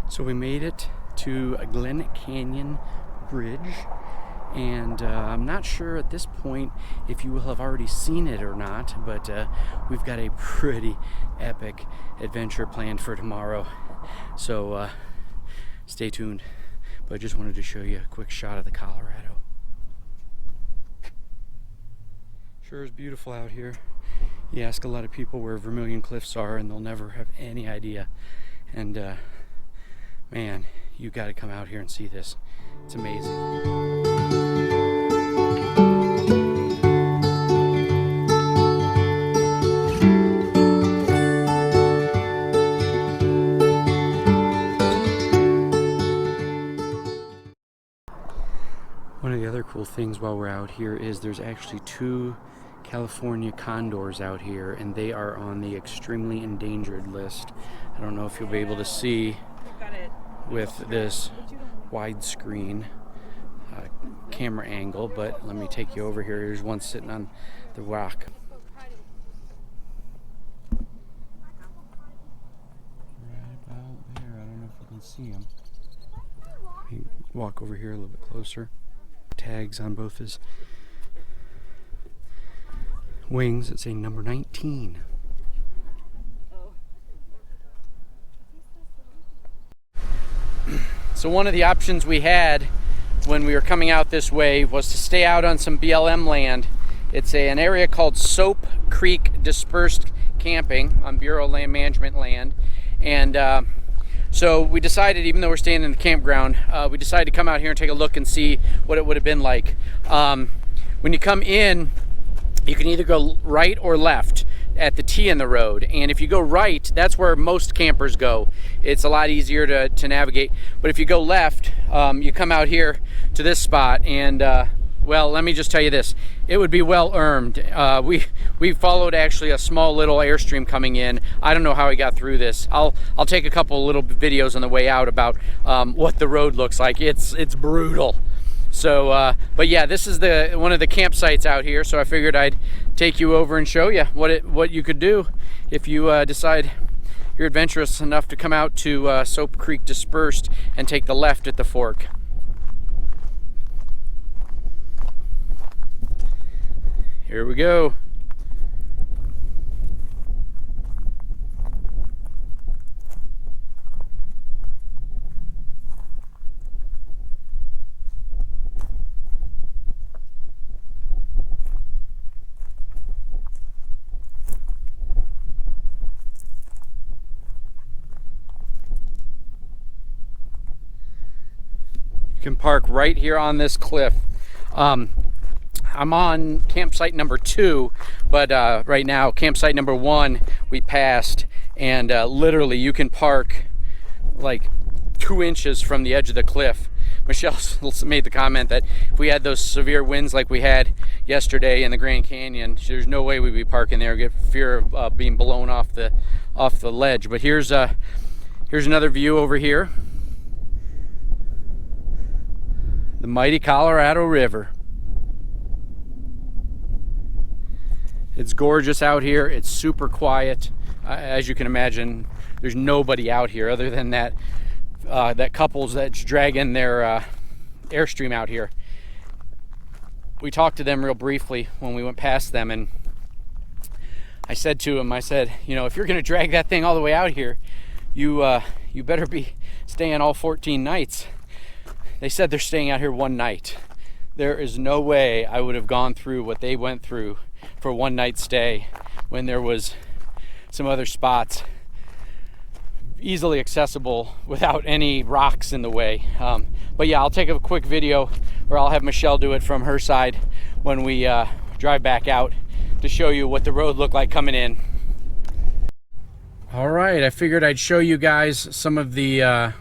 So we made it to Glen Canyon Bridge, and I'm not sure at this point if you will have already seen it or not, but we've got a pretty epic adventure planned for tomorrow. So stay tuned. But I just wanted to show you a quick shot of the Colorado. Sure is beautiful out here. You ask a lot of people where Vermilion Cliffs are and they'll never have any idea. And man, you got to come out here and see this. It's amazing. One of the other cool things while we're out here is there's actually 2 California condors out here, and they are on the extremely endangered list. I don't know if you'll be able to see with this widescreen camera angle, but let me take you over here. Here's one sitting on the rock. Right about there. I don't know if you can see him. Let me walk over here a little bit closer. Tags on both his wings that say number 19. So one of the options we had when we were coming out this way was to stay out on some BLM land. It's an area called Soap Creek Dispersed Camping on Bureau of Land Management land. And so we decided, even though we're staying in the campground, we decided to come out here and take a look and see what it would have been like. When you come in, you can either go right or left at the T in the road, and if you go right, that's where most campers go. It's a lot easier to navigate. But if you go left, you come out here to this spot, and well, let me just tell you this, it would be well earned. We followed actually a small little airstream coming in. I don't know how we got through this. I'll take a couple little videos on the way out about what the road looks like. It's brutal. So, but yeah, this is one of the campsites out here. So I figured I'd take you over and show you what you could do if you decide you're adventurous enough to come out to Soap Creek Dispersed and take the left at the fork. Here we go. You can park right here on this cliff. I'm on campsite number 2, but right now campsite number 1 we passed, and literally you can park like 2 inches from the edge of the cliff. Michelle made the comment that if we had those severe winds like we had yesterday in the Grand Canyon, there's no way we'd be parking there. Get fear of being blown off the ledge. But here's another view over here. The mighty Colorado River. It's gorgeous out here. It's super quiet. As you can imagine, there's nobody out here other than that couples that's dragging their airstream out here. We talked to them real briefly when we went past them, and I said to them, you know, if you're going to drag that thing all the way out here, you better be staying all 14 nights. They said they're staying out here 1 night. There is no way I would have gone through what they went through for 1 night stay when there was some other spots easily accessible without any rocks in the way. But yeah, I'll take a quick video, or I'll have Michelle do it from her side when we drive back out to show you what the road looked like coming in. All right, I figured I'd show you guys some of the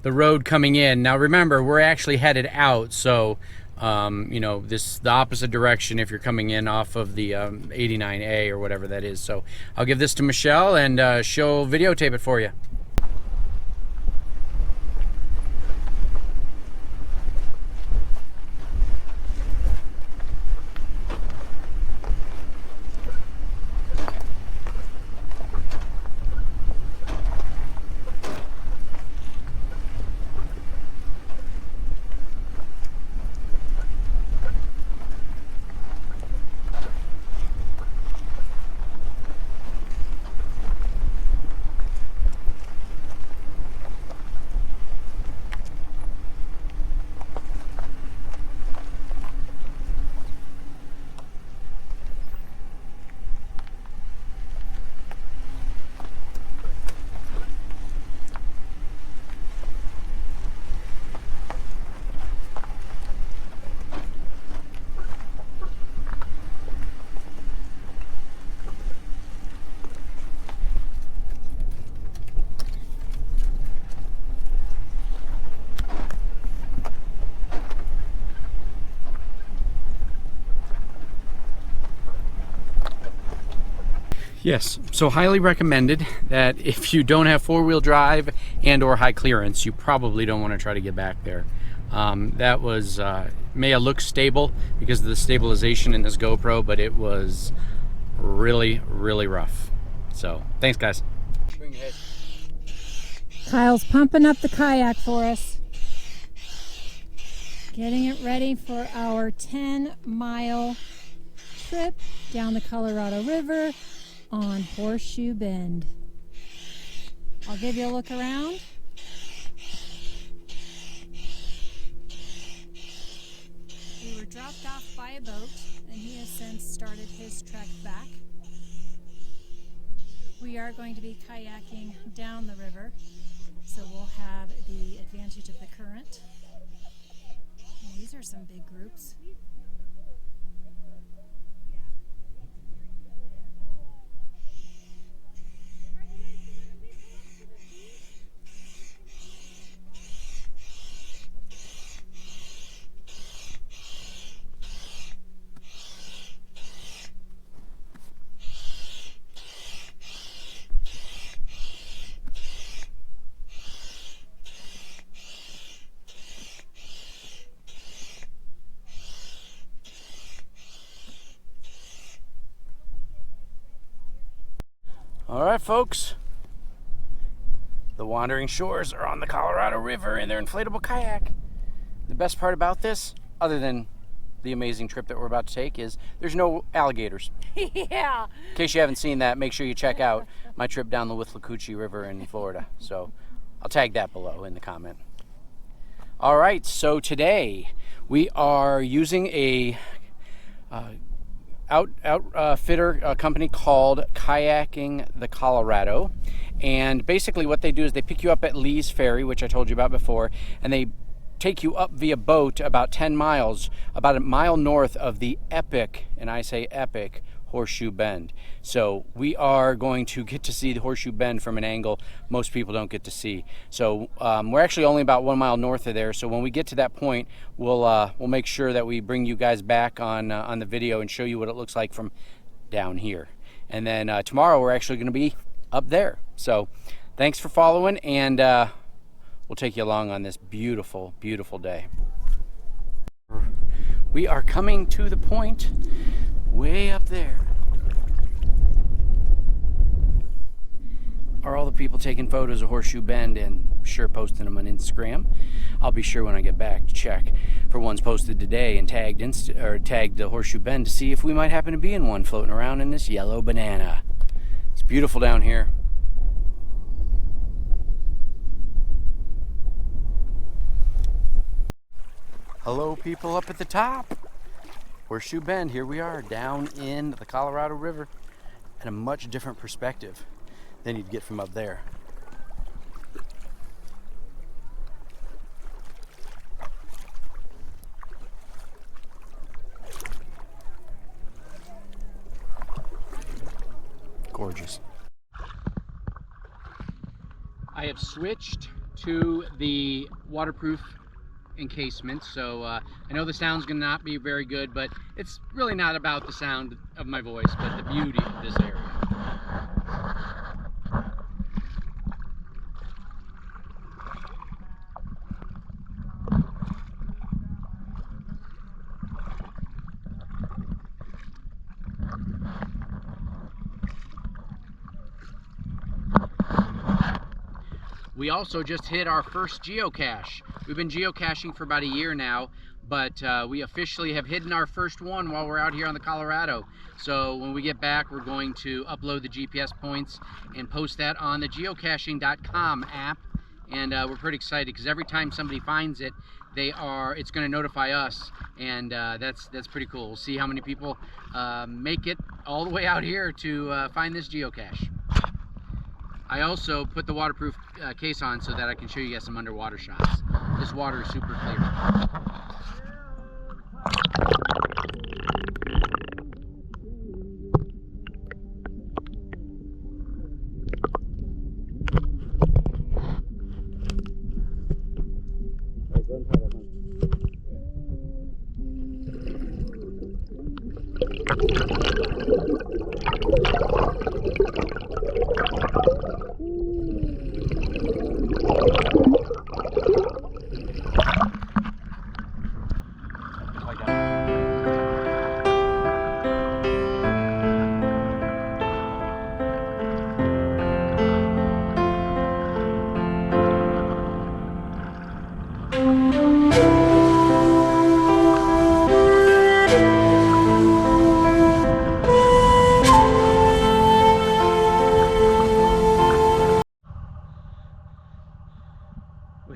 road coming in. Now remember, we're actually headed out, so you know, the opposite direction if you're coming in off of the 89A or whatever that is. So I'll give this to Michelle and she'll videotape it for you. Yes, so highly recommended that if you don't have four-wheel drive and or high clearance, you probably don't want to try to get back there. That was, may have looked stable because of the stabilization in this GoPro, but it was really, really rough. So, thanks guys. Kyle's pumping up the kayak for us. Getting it ready for our 10-mile trip down the Colorado River on Horseshoe Bend. I'll give you a look around. We were dropped off by a boat, and he has since started his trek back. We are going to be kayaking down the river, so we'll have the advantage of the current. And these are some big groups. All right, folks. The Wandering Shores are on the Colorado River in their inflatable kayak. The best part about this, other than the amazing trip that we're about to take, is there's no alligators. Yeah. In case you haven't seen that, make sure you check out my trip down the Withlacoochee River in Florida. So I'll tag that below in the comment. All right, so today we are using a outfitter company called Kayaking the Colorado, and basically what they do is they pick you up at Lee's Ferry, which I told you about before, and they take you up via boat about 10 miles, about a mile north of the epic, and I say epic, Horseshoe Bend. So we are going to get to see the Horseshoe Bend from an angle most people don't get to see. So we're actually only about 1 mile north of there. So when we get to that point, we'll make sure that we bring you guys back on the video and show you what it looks like from down here. And then tomorrow we're actually going to be up there. So thanks for following, and we'll take you along on this beautiful, beautiful day. We are coming to the point way up there. Are all the people taking photos of Horseshoe Bend and sure posting them on Instagram? I'll be sure when I get back to check for ones posted today and tagged the Horseshoe Bend to see if we might happen to be in one floating around in this yellow banana. It's beautiful down here. Hello people up at the top. Horseshoe Bend, here we are down in the Colorado River at a much different perspective than you'd get from up there. Gorgeous. I have switched to the waterproof encasement, so I know the sound's gonna not be very good, but it's really not about the sound of my voice, but the beauty of this area. We also just hit our first geocache. We've been geocaching for about a year now, but we officially have hidden our first one while we're out here on the Colorado. So when we get back, we're going to upload the GPS points and post that on the geocaching.com app. And we're pretty excited because every time somebody finds it, it's going to notify us, and that's pretty cool. We'll see how many people make it all the way out here to find this geocache. I also put the waterproof case on so that I can show you guys some underwater shots. This water is super clear.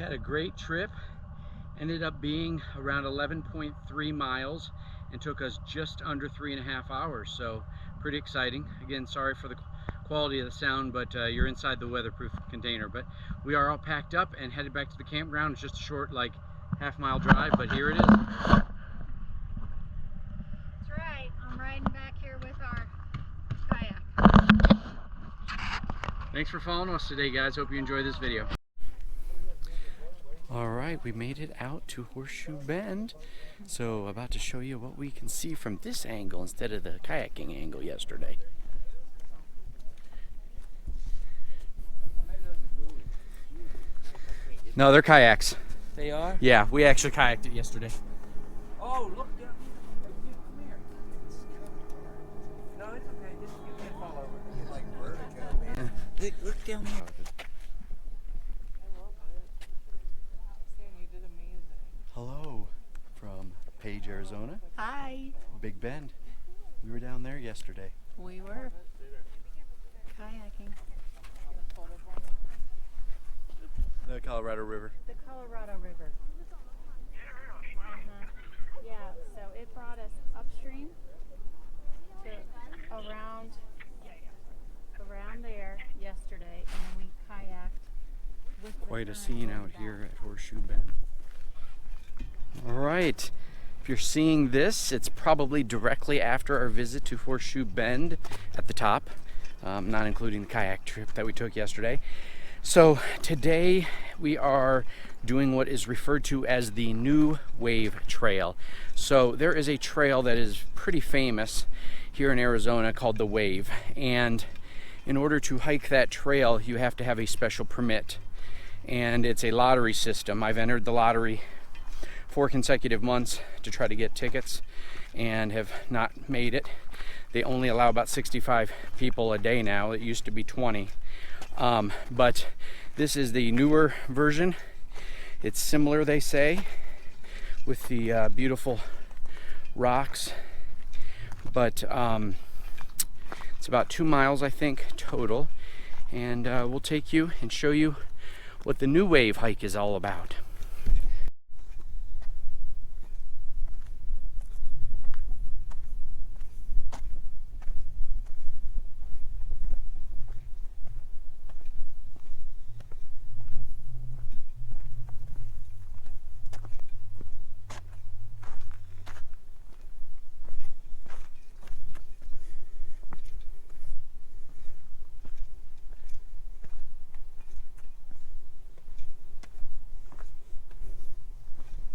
had a great trip. Ended up being around 11.3 miles and took us just under 3.5 hours. So pretty exciting. Again, sorry for the quality of the sound, but you're inside the weatherproof container. But we are all packed up and headed back to the campground. It's just a short, like, half-mile drive, but here it is. That's right. I'm riding back here with our kayak. Thanks for following us today, guys. Hope you enjoy this video. All right, we made it out to Horseshoe Bend. So about to show you what we can see from this angle instead of the kayaking angle yesterday. No, they're kayaks. They are? Yeah, we actually kayaked it yesterday. Oh, look down. Come here. No, it's okay. Just you can fall over. It's like vertical, man. Look down here. You did amazing. Hello from Page, Arizona. Hi. Big Bend. We were down there yesterday. We were kayaking. The Colorado River. The Colorado River. Yeah, so it brought us upstream to around there yesterday, and then we kayaked with the Quite a current scene going out back. here at Horseshoe Bend. All right. If you're seeing this, it's probably directly after our visit to Horseshoe Bend at the top, not including the kayak trip that we took yesterday. So today we are doing what is referred to as the New Wave Trail. So there is a trail that is pretty famous here in Arizona called the Wave, and in order to hike that trail you have to have a special permit, and it's a lottery system. I've entered the lottery 4 consecutive months to try to get tickets and have not made it. They only allow about 65 people a day now. It used to be 20. But this is the newer version. It's similar, they say, with the beautiful rocks, but it's about 2 miles, I think, total, and we'll take you and show you what the New Wave hike is all about.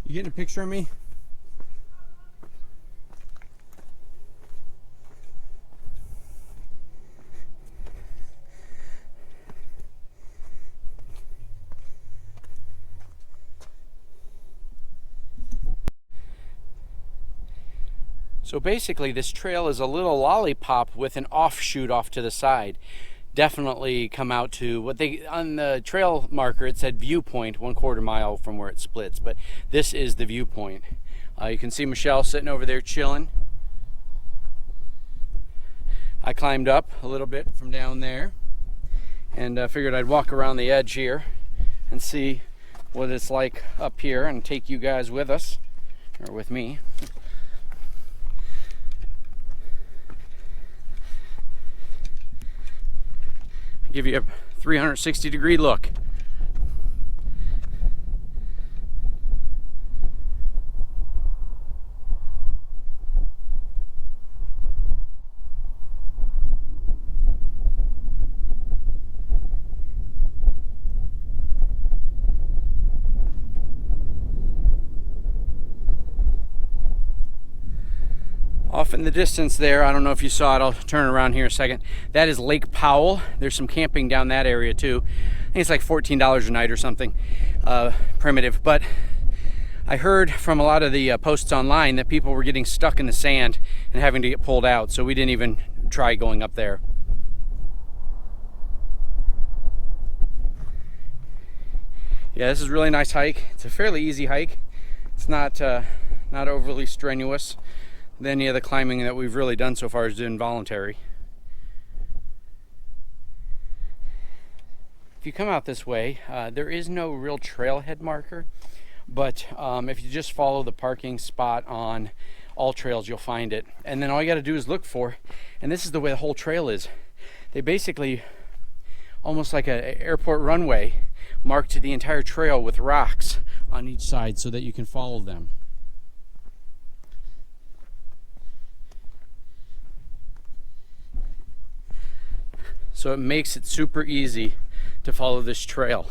You getting a picture of me? So basically this trail is a little lollipop with an offshoot off to the side. Definitely come out to what they, on the trail marker it said viewpoint, 1/4 mile from where it splits, but this is the viewpoint. You can see Michelle sitting over there chilling. I climbed up a little bit from down there and figured I'd walk around the edge here and see what it's like up here and take you guys with us, or with me. Give you a 360-degree look. Off in the distance there, I don't know if you saw it, I'll turn around here a second. That is Lake Powell. There's some camping down that area too. I think it's like $14 a night or something, primitive. But I heard from a lot of the posts online that people were getting stuck in the sand and having to get pulled out, so we didn't even try going up there. Yeah, this is a really nice hike. It's a fairly easy hike. It's not overly strenuous. Any of the climbing that we've really done so far has been voluntary. if you come out this way, there is no real trailhead marker, but if you just follow the parking spot on all trails, you'll find it. And then all you got to do is look for, and this is the way the whole trail is. They basically, almost like an airport runway, marked the entire trail with rocks on each side so that you can follow them. So it makes it super easy to follow this trail.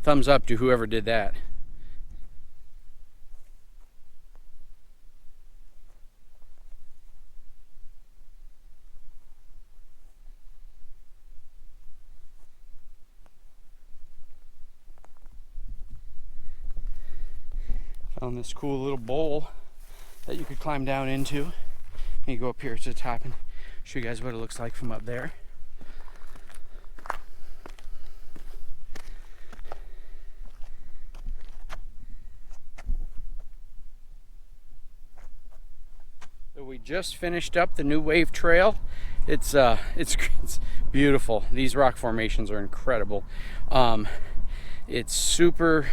Thumbs up to whoever did that. Found this cool little bowl that you could climb down into. Let me go up here to the top and show you guys what it looks like from up there. So we just finished up the New Wave Trail. It's beautiful. These rock formations are incredible. It's super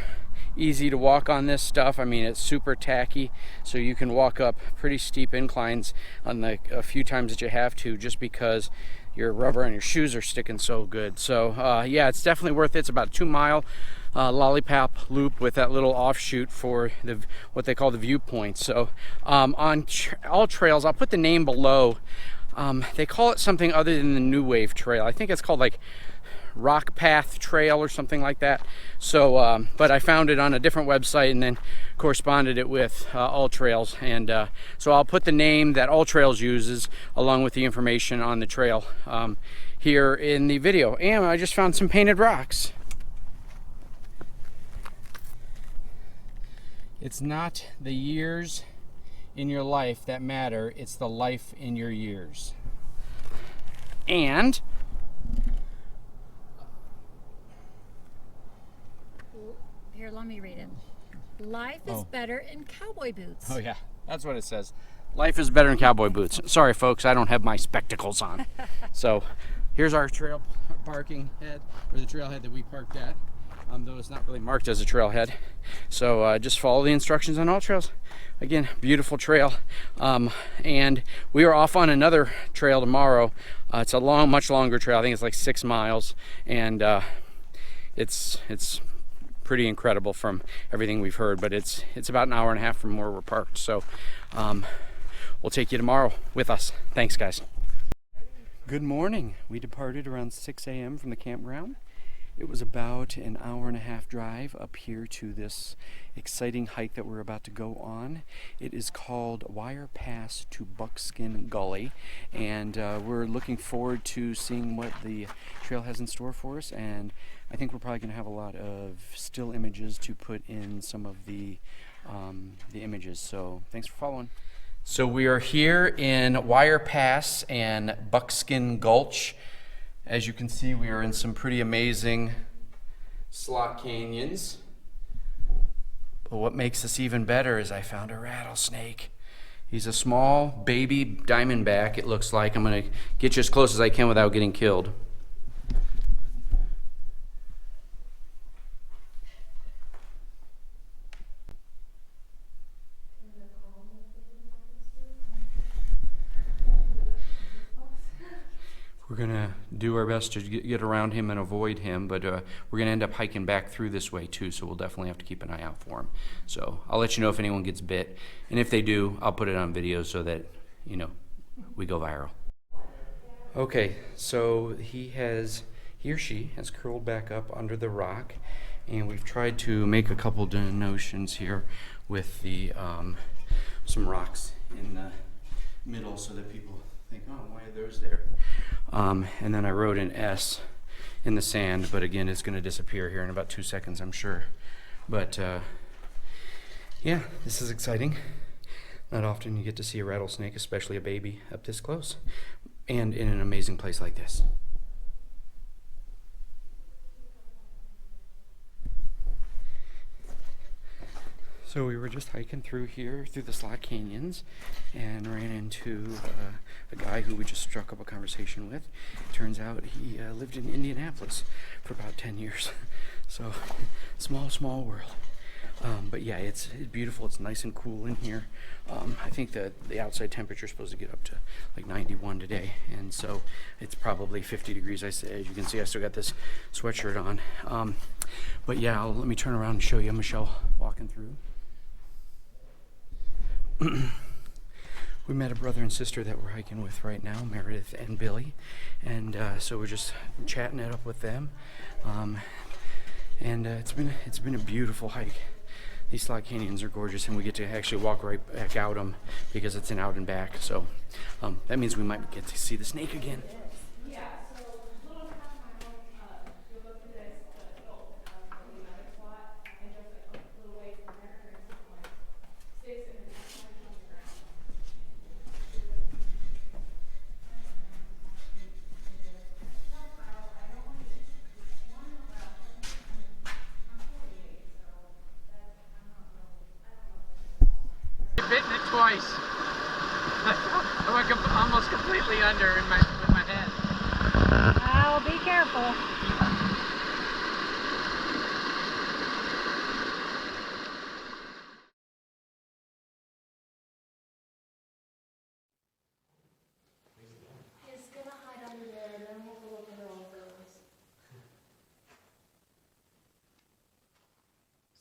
easy to walk on this stuff. I mean, it's super tacky, so you can walk up pretty steep inclines on a few times that you have to, just because your rubber and your shoes are sticking so good. So yeah, it's definitely worth it. It's about a 2-mile lollipop loop with that little offshoot for what they call the viewpoint. So on all trails, I'll put the name below. They call it something other than the New Wave Trail. I think it's called like Rock Path Trail or something like that. So but I found it on a different website and then corresponded it with All Trails, and so I'll put the name that All Trails uses along with the information on the trail here in the video. And I just found some painted rocks. It's not the years in your life that matter, it's the life in your years. And Here, let me read it. Life is better in cowboy boots. oh yeah, that's what it says. Life is better in cowboy boots. Sorry folks, I don't have my spectacles on. So here's our trail parking head, or the trailhead that we parked at, though it's not really marked as a trailhead. So just follow the instructions on All Trails. Again, beautiful trail. And we are off on another trail tomorrow. It's a much longer trail. I think it's like 6 miles, and it's pretty incredible from everything we've heard, but it's about an hour and a half from where we're parked. So we'll take you tomorrow with us. Thanks guys. Good morning. We departed around 6 a.m. from the campground. It was about an hour and a half drive up here to this exciting hike that we're about to go on. It is called Wire Pass to Buckskin Gully, and we're looking forward to seeing what the trail has in store for us. And I think we're probably going to have a lot of still images to put in some of the images. So thanks for following. So we are here in Wire Pass and Buckskin Gulch. As you can see, we are in some pretty amazing slot canyons. But what makes this even better is I found a rattlesnake. He's a small baby diamondback, it looks like. I'm going to get you as close as I can without getting killed. We're going to do our best to get around him and avoid him, but we're going to end up hiking back through this way too, so we'll definitely have to keep an eye out for him. So I'll let you know if anyone gets bit, and if they do, I'll put it on video so that, you know, we go viral. Okay, so he or she has curled back up under the rock, and we've tried to make a couple denotions here with the some rocks in the middle so that people think, oh, why are those there? And then I wrote an S in the sand, but again, it's going to disappear here in about 2 seconds, I'm sure. But yeah, this is exciting. Not often you get to see a rattlesnake, especially a baby, up this close, and in an amazing place like this. So we were just hiking through here, through the slot canyons, and ran into a guy who we just struck up a conversation with. Turns out he lived in Indianapolis for about 10 years. So small world. But yeah, it's beautiful. It's nice and cool in here. I think that the outside temperature is supposed to get up to like 91 today, and so it's probably 50 degrees. As you can see, I still got this sweatshirt on. But yeah, let me turn around and show you Michelle walking through. We met a brother and sister that we're hiking with right now, Meredith and Billy, and so we're just chatting it up with them. And it's been a beautiful hike. These slot canyons are gorgeous, and we get to actually walk right back out them because it's an out and back. So that means we might get to see the snake again. Bitten it twice. I went almost completely under with my head. Oh, be careful. He's gonna hide under there, and then we'll go over all those.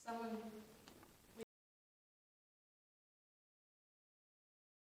Someone